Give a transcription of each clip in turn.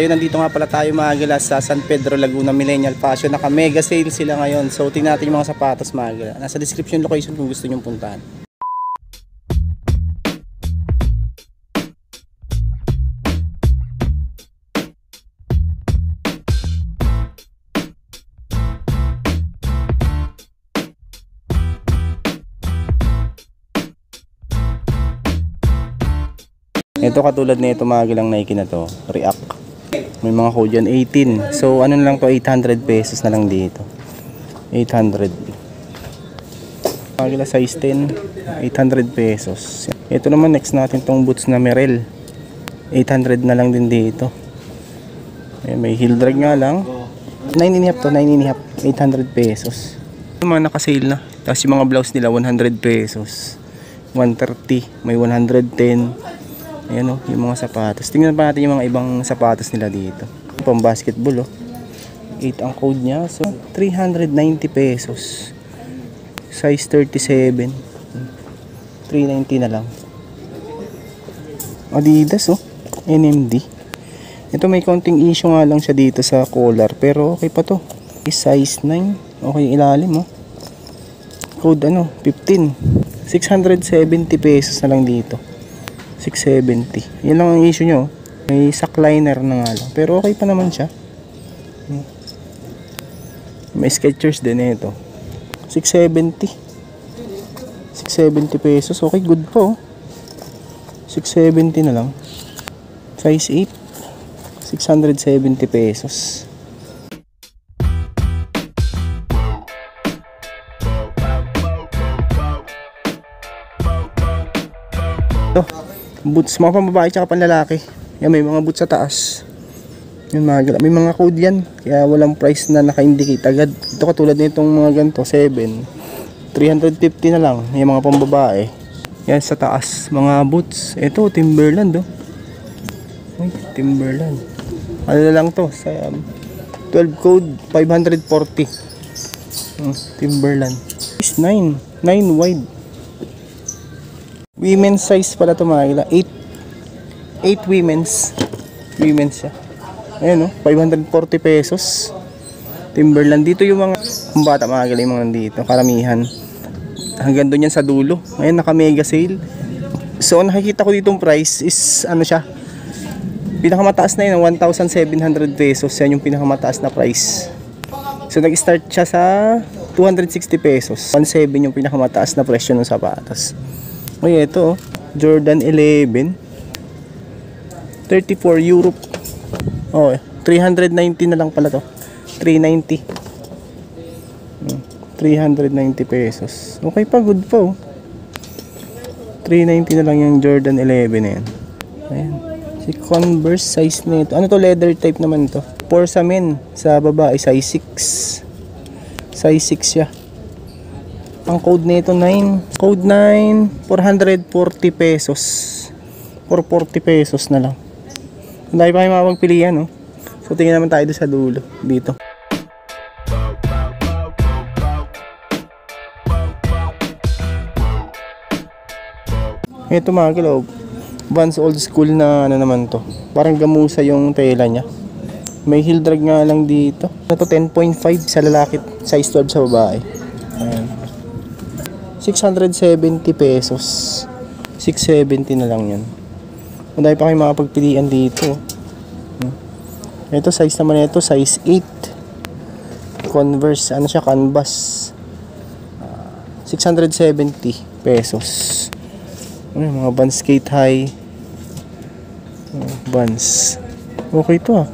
Ayun, nandito nga pala tayo mga gilas sa San Pedro, Laguna Millennial Fashion. Naka mega sale sila ngayon. So tingnan natin yung mga sapatos mga gilas. Nasa description location kung gusto nyong puntahan. Ito katulad nito mga gilang Nike na to, React. May mga code yan, 18. So ano lang to, 800 pesos na lang dito. 800. Mga gilang size 10, 800 pesos. Ito naman next natin tong boots na Merrell. 800 na lang din dito. May heel drag nga lang. 9.5 to, 9.5, 800 pesos. Yung mga naka-sale na. Tapos yung mga blouse nila 100 pesos. 130, may 110. Ayan o, yung mga sapatos. Tingnan pa natin yung mga ibang sapatos nila dito. Pang basketball o. 8 ang code niya. So, 390 pesos. Size 37. 390 na lang. Adidas o. NMD. Ito may konting issue nga lang siya dito sa collar. Pero okay pa to. Size 9. Okay yung ilalim o. Code ano, 15. 670 pesos na lang dito. 670. Yan lang ang issue nyo. May sack liner na nga lang. Pero okay pa naman siya. May Skechers din ito. 670. 670 pesos. Okay, good po. 670 na lang. Size 8. 670 pesos. Ito. Boots, mga pambabae tsaka panlalaki. Yan, may mga boots sa taas. Yun, may mga code yan. Kaya walang price na naka-indicate agad. Ito katulad nitong mga ganito, 7. 350 na lang. Yung mga pambabae. Yan sa taas, mga boots. Ito, Timberland oh. Ay, Timberland. Ano na lang to? Sa 12 code, 540. Timberland. Size 9. 9 wide. Women's size pala ito mga 8 women's siya. Ayan o, 540 pesos. Timberland. Dito yung mga bata mga galing mga nandito, karamihan. Hanggang doon yan sa dulo. Ayan, naka mega sale. So nakikita ko ditong price is ano siya, pinakamataas na yun, 1,700 pesos. Yan yung pinakamataas na price. So nag start siya sa 260 pesos. 1,700 yung pinakamataas na presyo ng sapatos. Ay, ito Jordan 11 34 Europe. Oh, 390 na lang pala to. 390 pesos. Okay pa, good pa oh. 390 na lang yung Jordan 11 na yan. Ayan. Si Converse size na ito. Ano to, leather type naman to. For sa men, sa babae size 6. Size 6 siya. Ang code nito 9. Code 9, 440 pesos. 440 pesos na lang. Dahil pa kayo mapagpilian, no? So tingin naman tayo doon sa dulo. Dito. Ito mga kilaw, Vans old school na ano naman to. Parang gamusa yung tela niya. May heel drag nga lang dito. Ito 10.5 sa lalaki, size 12 sa babae. Ayan. 670 pesos. 670 na lang yan. Dahil pa kayo makapagpilian dito. Ito size naman ito, size 8. Converse, ano siya, canvas. 670 pesos. Mga Vans skate high. Vans. Okay to ah.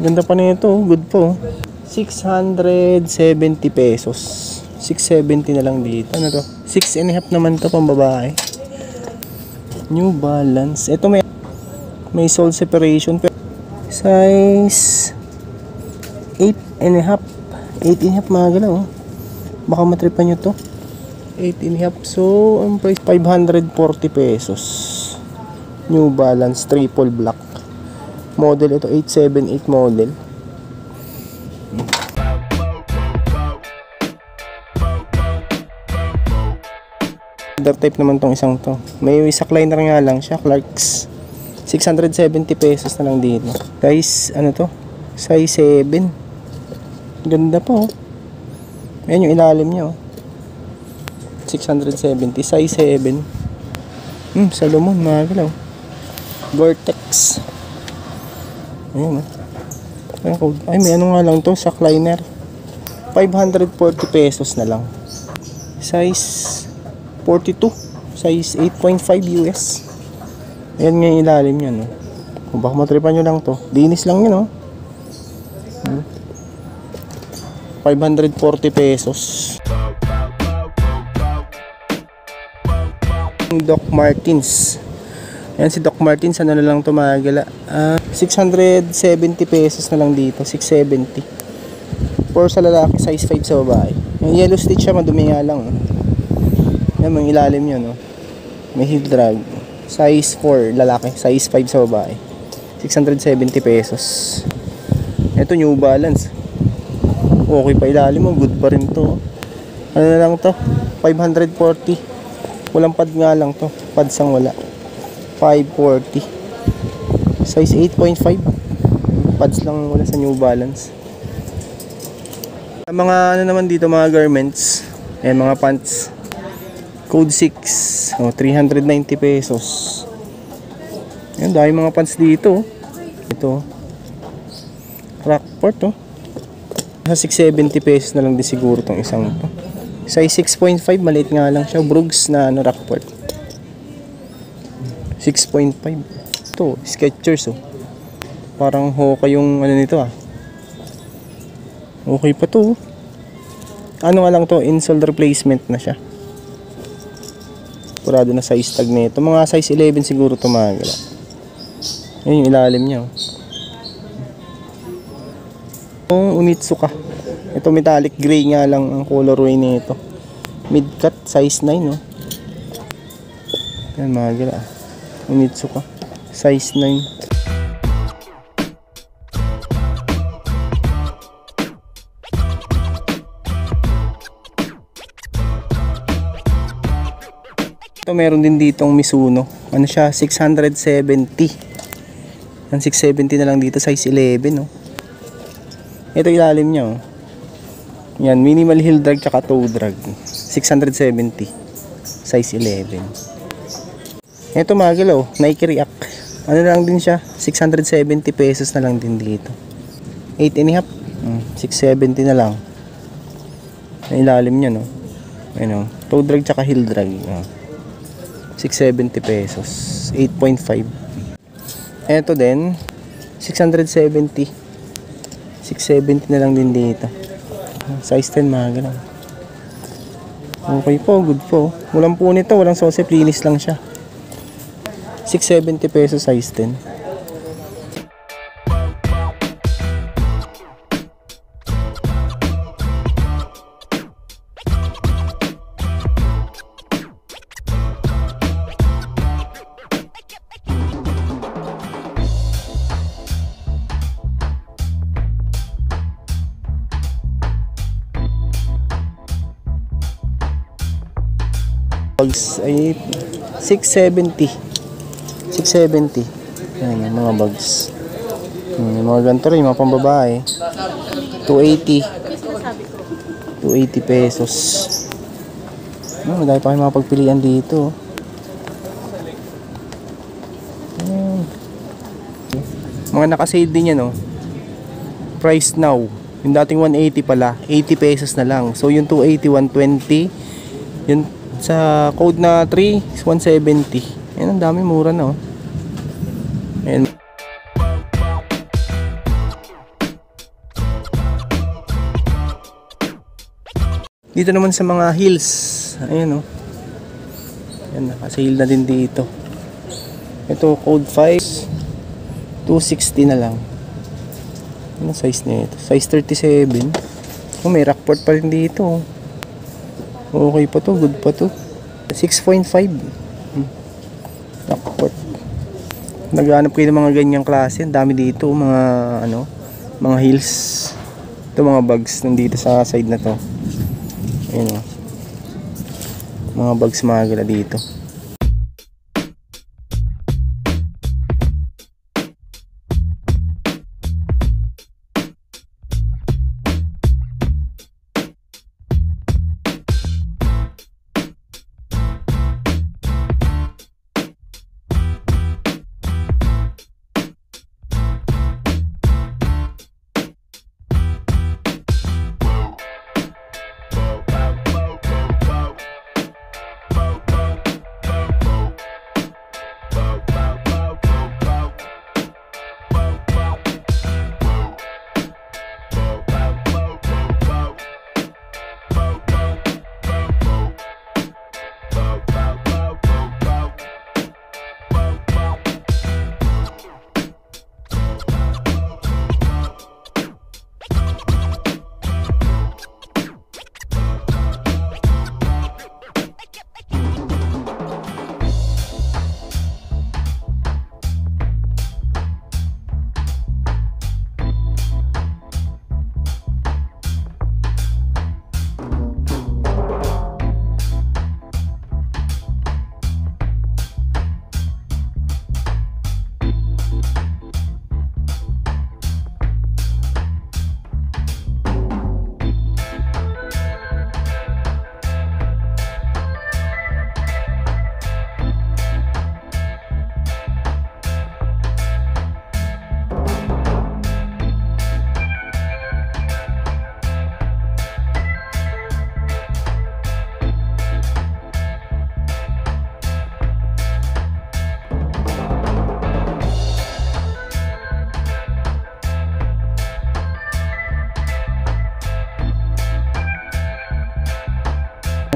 Ganda pa nito, good po. 670 pesos. 670 na lang dito. Ano to? 6.5 naman to pang babae. New Balance. Ito may sole separation. Size 8.5. 8.5 mga galaw. Baka matripan nyo to. 8.5. So, ang price 540 pesos. New Balance triple black. Model ito 878 model. Other type naman tong isang to. May sack liner nga lang siya, Clarks. 670 pesos na lang dito. Size, ano to? Size 7. Ganda pa oh. Ayan yung ilalim niya oh. 670, size 7. Salomon, mga galaw. Gore-Tex. Ayan oh. Ay, may ano nga lang to, sa liner. 540 pesos na lang. Size 42. Size 8.5 US. Ayan nga yung ilalim niya, no? Kung baka matripan nyo lang to. Dinis lang yun, no? 540 pesos. Doc Martens. Ayan si Doc Martens. Ano na lang to, mga gala? 670 pesos na lang dito. 670. For sa lalaki, size 5 sa babae. Yung yellow stitch siya, madumi nga lang. Yan, yung ilalim yun, no? May heel drag. Size 4 lalaki, size 5 sa babae. 670 pesos. Ito New Balance. Okay pa ilalim mo, good pa rin to. Ano na lang to? 540. Walang pad nga lang to. Pads ang wala. 540. Size 8.5. Pads lang wala sa New Balance. Mga ano naman dito, mga garments. Mga pants. Code 6. 390 pesos. Yan, dahil mga pants dito. Ito. Rockport, oh. Sa 670 pesos na lang din siguro tong isang to. Size 6.5, maliit nga lang siya. Brooks na ano, Rockport. 6.5. Ito, Skechers, oh. Parang hoka yung ano nito, ah. Okay pa to, oh. Ano nga lang to, insole replacement na siya. Kurado na size tag nito. Mga size 11 siguro to, mga gala. Ayun yung ilalim niya, oh. Yung Onitsuka. Ito metallic gray nga lang ang colorway nito. Mid cut, size 9, oh. Yan, mga gala. Onitsuka. Size 9. Ito meron din ditong Mizuno. Ano siya? 670. Ang 670 na lang dito, size 11, oh. Ito ilalim niya, oh. Yan, minimal heel drag tsaka toe drag. 670. Size 11. Ito, mga galaw, Nike React. Ano lang din siya? 670 pesos na lang din dito. 8.5. 670 na lang. Ang ilalim niya, no? Ayun, oh. Toe drag tsaka heel drag. 670 pesos. 8.5. Ito din 670. 670 na lang din dito. Size 10, mga ganun. Okay po, good po. Walang po nito, walang sauce, linis lang siya. 670 pesos, size 10. Bags ay 670. 670. Ayan, mga bags. Yung mga ganito rin, mga pambabae. 280. 280 pesos. Madami pa kayo mga pagpilian dito. Mga nakasave din yan, oh. Price now. Yung dating 180 pala, 80 pesos na lang. So yung 280, 120. Yung sa code na 3 is 170. Ayan, ang dami, mura na, oh. Ayan. Dito naman sa mga heels. Ayan, oh. Ayan, nakasale na din dito. Ito, code 5, 260 na lang. Ano size nito? Size 37. Oh, may Rockport pa rin dito, oh. Okay pa to, good pa to. 6.5. Rockport. Naghanap kayo ng mga ganyang klase. Ang dami dito, mga ano, mga heels. Ito, mga bags nandito sa side na to. Ayan, oh. Mga bags, mga gala dito.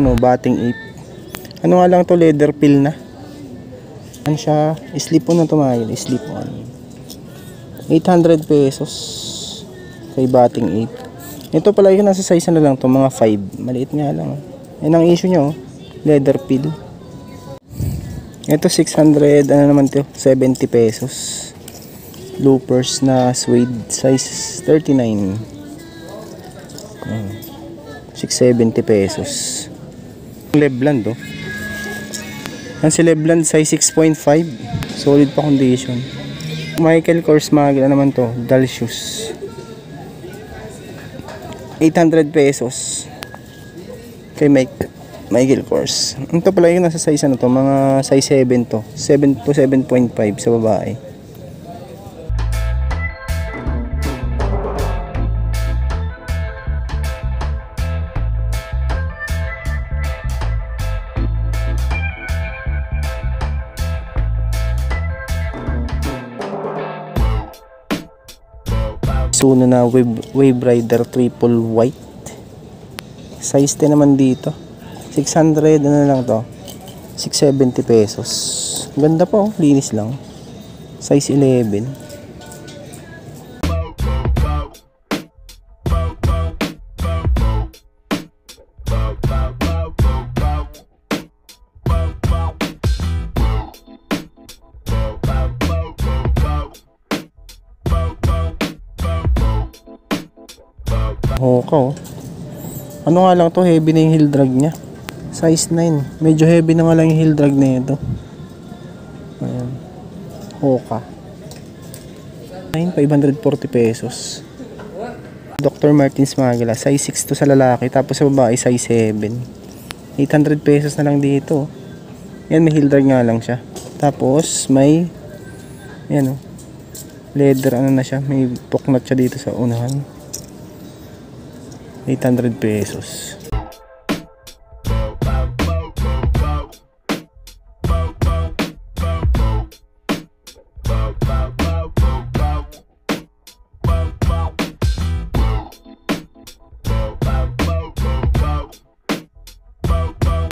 Ano, batting ape. Ano nga lang to, leather pill na. Ano siya? Slip-on na to mga idol. Slip-on. 800 pesos. Kay batting ape. Ito pala yung nasa size na lang to, mga 5. Maliit nga lang. Yan ang issue nyo. Leather pill. Ito 600, ano naman to? 70 pesos. Loopers na suede. Size 39. 670 pesos. Lebland to. Yan si Lebland size 6.5. Solid pa condition. Michael Kors Magla naman to. Dal shoes. 800 pesos. Kay Michael Kors. Ito pala yung nasa size ano to. Mga size 7 to. 7 to 7.5 sa babae. Suno na Wave Rider triple white. Size 10 naman dito. 600 ano lang to. 670 pesos. Ganda po, linis lang. Size 11. Oh. Ano nga lang to, heavy na yung heel drag nya. Size 9. Medyo heavy na nga lang yung heel drag na ito. Ayan. Hoka. 540 pesos. Dr. Martens Magla. Size 6 to sa lalaki. Tapos sa babae, size 7. 800 pesos na lang dito. Yan, may heel drag nga lang siya. Tapos, may yan leather, ano na siya. May poknot siya dito sa unahan. 800 pesos.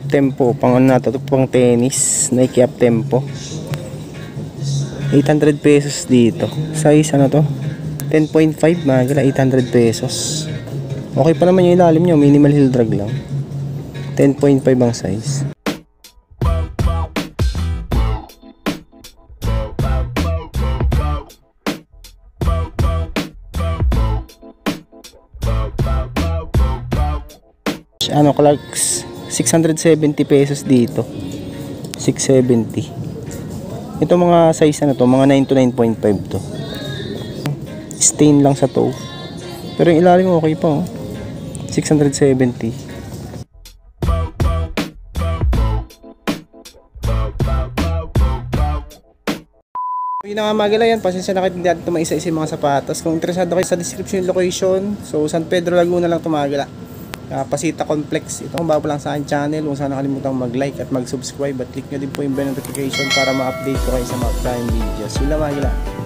Tempo, pang ano na to, pang tennis, Nike Up Tempo. 800 pesos dito. Size ano to? 10.5 magala, 800 pesos. Okay pa naman yung ilalim nyo, minimal heel drag lang. 10.5 ang size. Ano, Clarks 670 pesos dito. 670. Ito mga size na to, mga 9 to 9.5 to. Stain lang sa toe. Pero yung ilalim okay pa, oh. 670. Yun na nga magala yan. Pasensya na kayo hindi natin tumaisa-isa yung mga sapatos. Kung interesado kayo sa description location, so San Pedro Laguna lang tumagala. Pasita Complex. Ito kung bago lang sa aking channel. Kung saan nakalimutang mag-like at mag-subscribe. At click nyo din po yung bell notification para ma-update ko kayo sa mga upcoming videos. Yun lang magala.